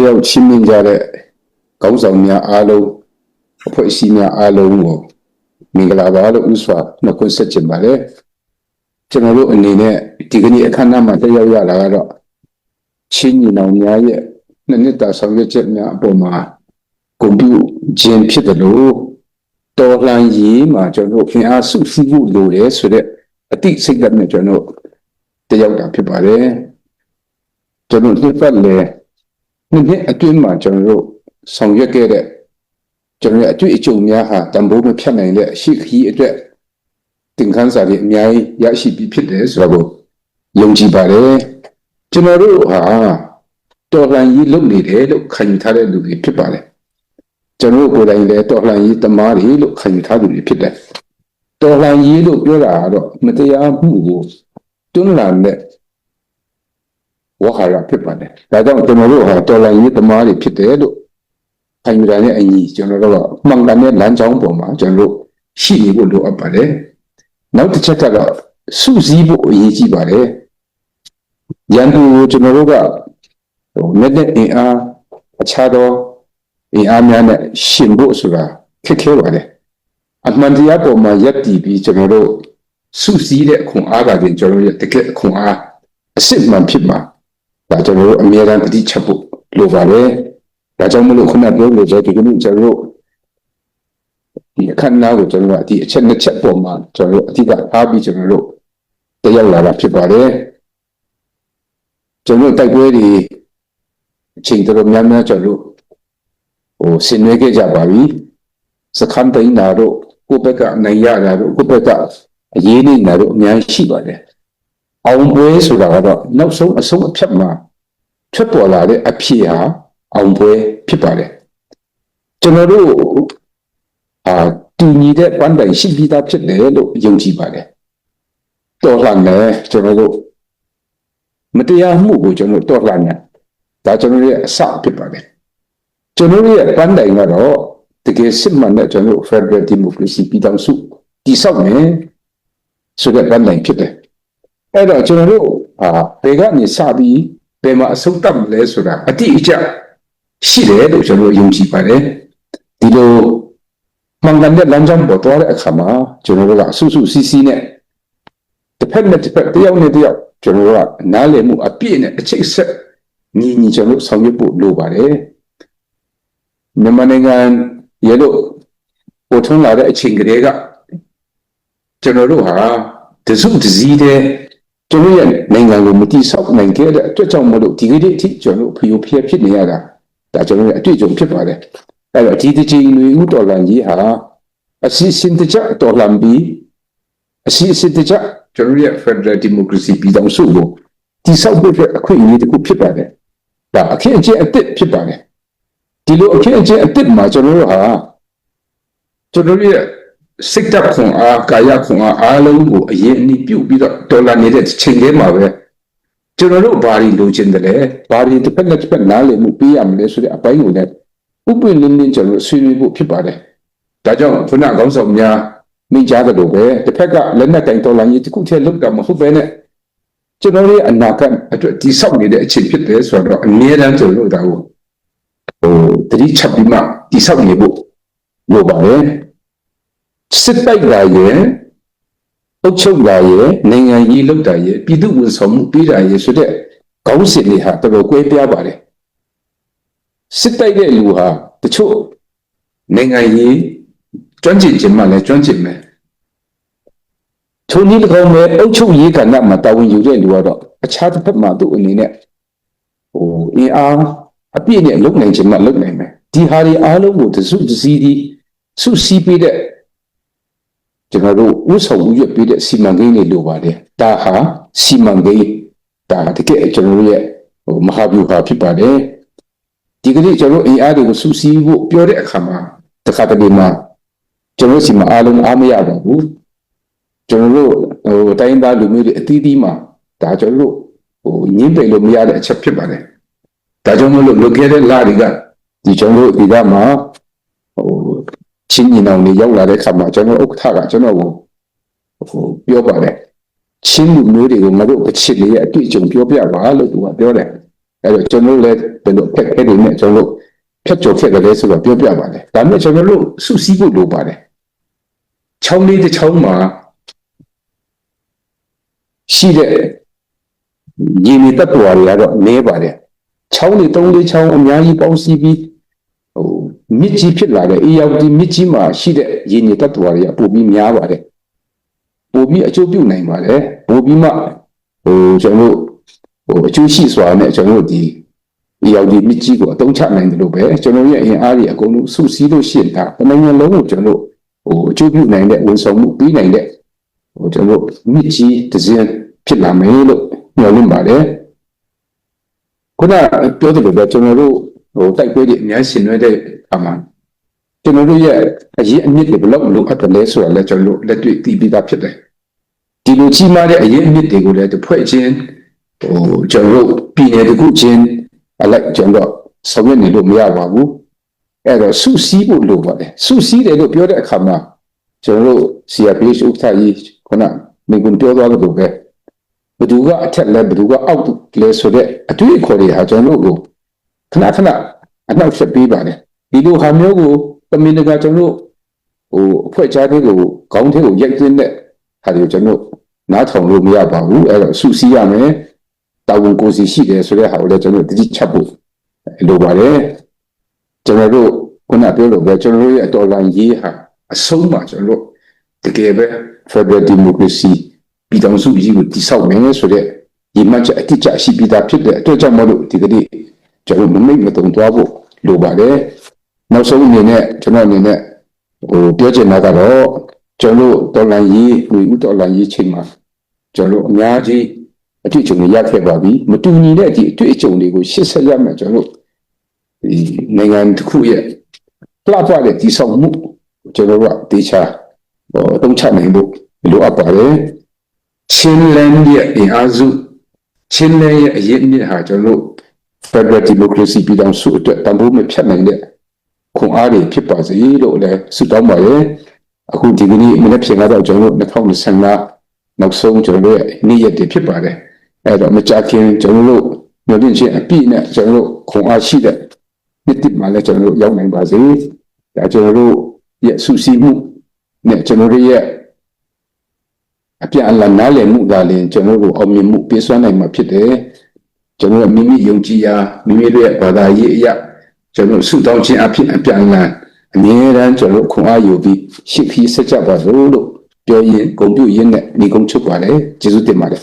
ရောက်ချင်းမြင်ကြတဲ့ခေါင်းဆောင်များအားလုံးအဖွဲ့အစည်းများအားလုံးကိုမင်္ဂလာပါလို့ဥစွာနှုတ်ဆက်ချင်ပါတယ်ကျွန်တော်တို့အနေနဲ့ဒီကနေ့အခမ်းအနားမှာတက်ရောက်ရတာကတော့ချင်းညီနောင်များရဲ့နှစ်တာဆောင်ရွက်ချက်များအပေါ်မှာဂုဏ်ပြုခြင်းဖြစ်တယ်လို့တော်လှန်ရေးမှာကျွန်တော်တို့ခင်အားစုစည်းမှုလိုတယ်ဆိုတဲ့အတိစိတ်ဓာတ်နဲ့ကျွန်တော်တက်ရောက်တာဖြစ်ပါတယ်ကျွန်တော်နှစ်ပတ်လည်နှစ်အတွင်းမှာကျွန်တော်တို့ဆောင်ရွက်ခဲ့တဲ့ကျွန်တော်ရဲ့အတွေ့အကြုံများဟာတန်ဖိုးမဖြတ်နိုင်တဲ့အရှိခရီးအတွက်သင်ခန်းစာတွေအများကြီးရရှိပြီးဖြစ်တယ်ဆိုတော့ယုံကြည်ပါတယ်ကျွန်တော်တို့ဟာတော်လှန်ရေးလုပ်နေတယ်လို့ခံယူထားတဲ့လူတွေဖြစ်ပါတယ်ကျွန်တော်ကိုယ်တိုင်လည်းတော်လှန်ရေးသမားတွေလို့ခံယူထားသူတွေဖြစ်တယ်တော်လှန်ရေးလို့ပြောတာကတော့မတရားမှုကိုတွန်းလှန်တဲ့ဝါဟာရဖြစ်ပါတယ်ဒါကြောင့်ကျွန်တော်တို့ဟာတော်လှန်ရေးသမားတွေဖြစ်တယ်လို့ခံယူတာနဲ့အညီကျွန်တော်တို့ကမှန်ကန်တဲ့လမ်းကြောင်းပေါ်မှာကျွန်တော်တို့ရှိနေဖို့လိုအပ်ပါတယ်နောက်တစ်ချက်ကတော့စုစည်းဖို့အရေးကြီးပါတယ်ရန်သူကိုကျွန်တော်တို့ကနဲ့အင်အားအခြားသောအင်အားများနဲ့ရှင်ဖို့ဆိုတာခက်ခဲပါတယ်အမှန်တရားပေါ်မှာယက်တည်ပြီးကျွန်တော်တို့စုစည်းတဲ့ခွန်အားကပြင်ကျွန်တော်ရဲ့တကယ်ခွန်အားအစစ်မှန်ဖြစ်မှာဒါကျွန်တော်တို့အမြဲတမ်းတတိချက်ဖို့လိုပါတယ်ဒါကြောင့်မလို့ခုနပြောလို့ဆိုဒီကနေ့ကျွန်တော်တို့ဒီအခမ်းအနားကိုကျွန်တော်တို့ဒီအချက်နှစ်ချက်ပေါ်မှာကျွန်တော်တို့အဓိကအားပြီးကျွန်တော်တို့တရားလာတာဖြစ်ပါတယ်ကျွန်တော်တိုက်ပွဲတွေအချိန်တော်များများကျွန်တော်တို့ဆင်နွှဲခဲ့ကြပါပြီစခန်းတိုင်းနာတို့ကိုယ့်ဘက်ကအနိုင်ရတာတို့ကိုယ့်ဘက်ကအရေးနေတာတို့အများကြီးရှိပါတယ်အောင်ပွဲဆိုတာကတော့နောက်ဆုံးအဆုံးအဖြတ်မှာထွက်ပေါ်လာတဲ့အဖြစ်ဟာအောင်ပွဲဖြစ်ပါတယ်ကျွန်တော်တို့တူညီတဲ့ပန်းတိုင်ရှိပြီးသားဖြစ်တယ်လို့ယုံကြည်ပါတယ်တော်လှန်တယ်ကျွန်တော်တို့မတရားမှုကိုကျွန်တော်တော်လှန်တယ်ဒါကျွန်တော်ရဲ့အစဖြစ်ပါတယ်ကျွန်တော်ရဲ့ပန်းတိုင်ကတော့တကယ်စစ်မှန်တဲ့ကျွန်တော် Federal Democracy ပြည်ထောင်စုတည်ဆောက်မယ်ဆိုတဲ့ပန်းတိုင်ဖြစ်တယ်အဲ့တော့ကျွန်တော်တို့ဘယ်ကနေစပြီးဘယ်မှာအဆုံးသတ်မလဲဆိုတာအတိအကျရှိတယ်လို့ကျွန်တော်ယုံကြည်ပါတယ်ဒီလိုမှန်ကန်တဲ့လမ်းကြောင်းပေါ်သွားတဲ့အခါမှာကျွန်တော်တို့ကစုစုစည်းစည်းနဲ့တစ်ဖက်နဲ့တစ်ဖက်တယောက်နဲ့တယောက်ကျွန်တော်တို့ကနားလည်မှုအပြည့်နဲ့အချိတ်ဆက်ညီကျွန်တော်ဆောင်ရွက်ဖို့လိုပါတယ်မြန်မာနိုင်ငံရဲ့လို့ပေါ်ထွန်းလာတဲ့အချိန်ကလေးကကျွန်တော်တို့ဟာတစုတစည်းတဲ့ကျွန်တော်ရဲ့နိုင်ငံကိုမတိဆောက်နိုင်ခဲ့တဲ့အတွက်ကြောင့်မလို့ဒီကနေ့အထိကျွန်တော်တို့ဖျို့ဖျက်ဖြစ်နေရတာဒါကျွန်တော်ရဲ့အတွေ့အကြုံဖြစ်ပါတယ်အဲ့တော့ဒီတစ်ချိန်တွေဥတော်လန်ကြီးဟာအစီအစဉ်တကျတော်လန်ပြီးအစီအစဉ်တကျကျွန်တော်ရဲ့ Federal Democracy ပြည်ထောင်စုကိုတိဆောက်ဖို့အခွင့်အရေးတစ်ခုဖြစ်ပါတယ်ဒါအခင်းအကျင်းအသစ်ဖြစ်ပါတယ်ဒီလိုအခင်းအကျင်းအသစ်မှာကျွန်တော်တို့ဟာကျွန်တော်ရဲ့စိတ်ဓာတ်ခွန်အားကာယခွန်အားလုံးကိုအရင်အနည်းပြုတ်ပြီးတော့ဒေါ်လာနေတဲ့ချိန်လေးမှာပဲကျွန်တော်တို့ဘာတွေလိုချင်တယ်လဲဘာတွေတစ်ဖက်နဲ့တစ်ဖက်နားလည်မှုပေးရမလဲဆိုတဲ့အပိုင်းကိုလည်းဥပ္ပလင်းလင်းကျွန်တော်ဆွေးနွေးဖို့ဖြစ်ပါတယ်ဒါကြောင့်ခုနခေါင်းဆောင်များမိကြားတယ်လို့ပဲတစ်ဖက်ကလက်နက်ကင်ဒေါ်လာကြီးတစ်ခုထဲလောက်တာမဟုတ်ပဲနဲ့ကျွန်တော်ရဲ့အနာဂတ်အတွက်ဒီဆောက်နေတဲ့အချိန်ဖြစ်တယ်ဆိုတော့အနည်းတမ်းကျွန်တော်တို့ဒါကိုတတိချက်ပြီးမှဒီဆောက်နေဖို့လိုပါတယ်စစ်တိုက်တာရဲ့အုပ်ချုပ်တာရဲ့နိုင်ငံရေးလုပ်တာရဲ့ပြည်သူ့ဝန်ဆောင်မှုပေးတာရဲ့ဆိုတဲ့ခေါင်းစဉ်တွေဟာတော်တော်ကွဲပြားပါတယ်စစ်တိုက်တဲ့လူဟာတချို့နိုင်ငံရေးကျွမ်းကျင်ခြင်းမှလည်းကျွမ်းကျင်မယ်ထိုနည်း၎င်းပဲအုပ်ချုပ်ရေးကဏ္ဍမှာတာဝန်ယူတဲ့လူကတော့အခြားတစ်ဖက်မှာသူအနေနဲ့အင်အားအပြည့်နဲ့လုပ်နိုင်ခြင်းမှလုပ်နိုင်မယ်ဒီဟာတွေအားလုံးကိုတစုတစည်းဒီစုစည်းပေးတဲ့ကျွန်တော်တို့ဥဆောင်ဥရွက်ပေးတဲ့စီမံကိန်းတွေလိုပါတယ်ဒါဟာစီမံကိန်းဒါတကယ်ကျွန်တော်ရဲ့မဟာဗျူဟာဖြစ်ပါတယ်ဒီကနေ့ကျွန်တော်အင်အားတွေကိုစုစည်းဖို့ပြောတဲ့အခါမှာတခါတလေမှာကျွန်တော်စီမံအားလုံးအားမရပါဘူးကျွန်တော်တို့တိုင်းသားလူမျိုးတွေအသီးသီးမှာဒါကျွန်တော်တို့ညှင်းပယ်လို့မရတဲ့အချက်ဖြစ်ပါတယ်ဒါကြောင့်မလို့လွန်ခဲ့တဲ့လတွေကဒီကျွန်တော်တို့ဒီကမှာချင်းညီနောင်တွေရောက်လာတဲ့အခါမှာကျွန်တော်ဥက္ကဋ္ဌကကျွန်တော်ကိုပြောပါတယ်ချင်းလူမျိုးတွေကိုငါတို့အချစ်လေးရဲ့အတွေ့အကြုံပြောပြပါလို့သူကပြောတယ် အဲ့တော့ကျွန်တော်လည်းဘယ်လိုဖက်ခဲတွေနဲ့ကျွန်တော်ဖြတ်ကျော်ခဲ့တယ်လဲဆိုတော့ပြောပြပါတယ်ဒါပေမဲ့ကျွန်တော်တို့စုစည်းဖို့လိုပါတယ်ချောင်းလေးတစ်ချောင်းမှာရှိတဲ့ရင်းနှီးတပ်တော်တွေကတော့နေပါတယ်ချောင်းလေး3-4ချောင်းအများကြီးပေါင်းစည်းပြီးမြစ်ကြီးဖြစ်လာတဲ့အေးရောက်ဒီမြစ်ကြီးမှာရှိတဲ့ရင်းနှီးတပ်တော်တွေကပိုပြီးများပါတယ်ပိုပြီးအကျိုးပြုနိုင်ပါတယ်ပိုပြီးမှကျွန်တော်အကျိုးရှိစွာနဲ့ကျွန်တော်ဒီအေးရောက်ဒီမြစ်ကြီးကိုအသုံးချနိုင်တယ်လို့ပဲကျွန်တော်ရဲ့အင်အားတွေအကုန်လုံးစုစည်းလို့ရှိရင်ဒါနိုင်ငံလုံးကိုကျွန်တော်အကျိုးပြုနိုင်တဲ့ဝန်ဆောင်မှုပြီးနိုင်တဲ့ကျွန်တော်မြစ်ကြီးတစ်စင်းဖြစ်လာမယ်လို့မျှော်လင့်ပါတယ်ခုနပြောတယ်လို့ပဲကျွန်တော်တို့တိုက်ပွဲတွေအများရှင်ရွက်တဲ့အခါမှာကျွန်တော်တို့ရဲ့အရေးအမြစ်တွေဘယ်လောက်လိုအပ်တယ်လဲဆိုတာလည်းကျွန်တော်တို့လက်တွေ့သိပြီးသားဖြစ်တယ်ဒီလိုကြီးမားတဲ့အရေးအမြစ်တွေကိုလည်းတစ်ဖွဲ့ချင်းကျွန်တော်တို့ပြည်နယ်တစ်ခုချင်းအလိုက်ကျွန်တော်ဆောင်ရွက်နေလို့မရပါဘူးအဲ့တော့စုစည်းဖို့လိုပါတယ်စုစည်းတယ်လို့ပြောတဲ့အခါမှာကျွန်တော်တို့ CRPH ဥက္ကဋ္ဌကြီးခုနမိကွန်ပြောသွားလို့ပဲဘယ်သူကအထက်လဲဘယ်သူကအောက်လဲဆိုတဲ့အတွေ့အခေါ်တွေဟာကျွန်တော်တို့ခဏခဏအနောက်ဆက်ပေးပါတယ်ဒီလိုဟာမျိုးကိုတမင်တကာကျွန်တော်အဖွဲ့ကြားတွေကိုခေါင်းထဲကိုရိုက်သွင်းတဲ့ဟာတွေကိုကျွန်တော်နားထောင်လို့မရပါဘူးအဲ့တော့စုစည်းရမယ်တာဝန်ကိုယ်စီရှိတယ်ဆိုတဲ့ဟာကိုလည်းကျွန်တော်တတိချက်ဖို့လိုပါတယ်ကျွန်တော်တို့ခုနပြောလို့ပဲကျွန်တော်တို့ရဲ့တော်လှန်ရေးဟာအဆုံးမှာကျွန်တော်တကယ်ပဲ Federal Democracy ပြည်ထောင်စုကြီးကိုတည်ဆောက်မယ်ဆိုတဲ့ရည်မှန်းချက်အတိအကျရှိပြီးသားဖြစ်တဲ့အတွက်ကြောင့်မလို့ဒီကနေ့ကျွန်တော်မမိတ်မတုံသွားဖို့လိုပါတယ်နောက်ဆုံးအနေနဲ့ကျွန်တော်အနေနဲ့ပြောချင်တာကတော့ကျွန်တော်တော်လှန်ရေးလူဦးတော်လှန်ရေးချိန်မှာကျွန်တော်အများကြီးအတွေ့အကြုံတွေရခဲ့ပါပြီမတူညီတဲ့ဒီအတွေ့အကြုံတွေကိုရှင်းဆက်ရမယ်ကျွန်တော်ဒီနိုင်ငံတစ်ခုရဲ့လှပတဲ့ဒီဆောင်မှုကျွန်တော်ကတေချာတုံးချနိုင်ဖို့လိုအပ်ပါတယ်ချင်းလန်းရဲ့အင်အားစုချင်းလန်းရဲ့အရေးအမြစ်ဟာကျွန်တော် Federal Democracy ပြည်ထောင်စုအတွက်တန်ဖိုးမဖြတ်နိုင်တဲ့ခွန်အားတွေဖြစ်ပါစေလို့လည်းဆုတောင်းပါတယ်အခုဒီကနေ့မနေ့ပြင်လာတော့ကျွန်တော်2025နောက်ဆုံးကျွန်တော်ရဲ့နေ့ရက်တွေဖြစ်ပါတယ်အဲ့တော့မကြခင်ကျွန်တော်တို့မျှော်လင့်ခြင်းအပြည့်နဲ့ကျွန်တော်ခွန်အားရှိတဲ့နေ့တစ်မှလည်းကျွန်တော်ရောက်နိုင်ပါစေဒါကျွန်တော်တို့ရဲ့စုစည်းမှုနဲ့ကျွန်တော်တို့ရဲ့အပြန်အလှန်နားလည်မှုသာလျှင်ကျွန်တော်တို့အောင်မြင်မှုပေးစွမ်းနိုင်မှာဖြစ်တယ်ကျွန်တော်မိမိယုံကြည်ရာမိမိတို့ရဲ့ဘာသာရေးအရာကျွန်တော်ဆုတောင်းခြင်းအဖြစ်အပြန်အလှန်အမြဲတမ်းကျွန်တော်ခွန်အားယူပြီးရှေ့ခီးဆက်ကြပါစို့လို့ပြောရင်ဂုဏ်ပြုရင်းနဲ့ညီကုန်းချုပ်ပါတယ်ကျေးဇူးတင်ပါတယ်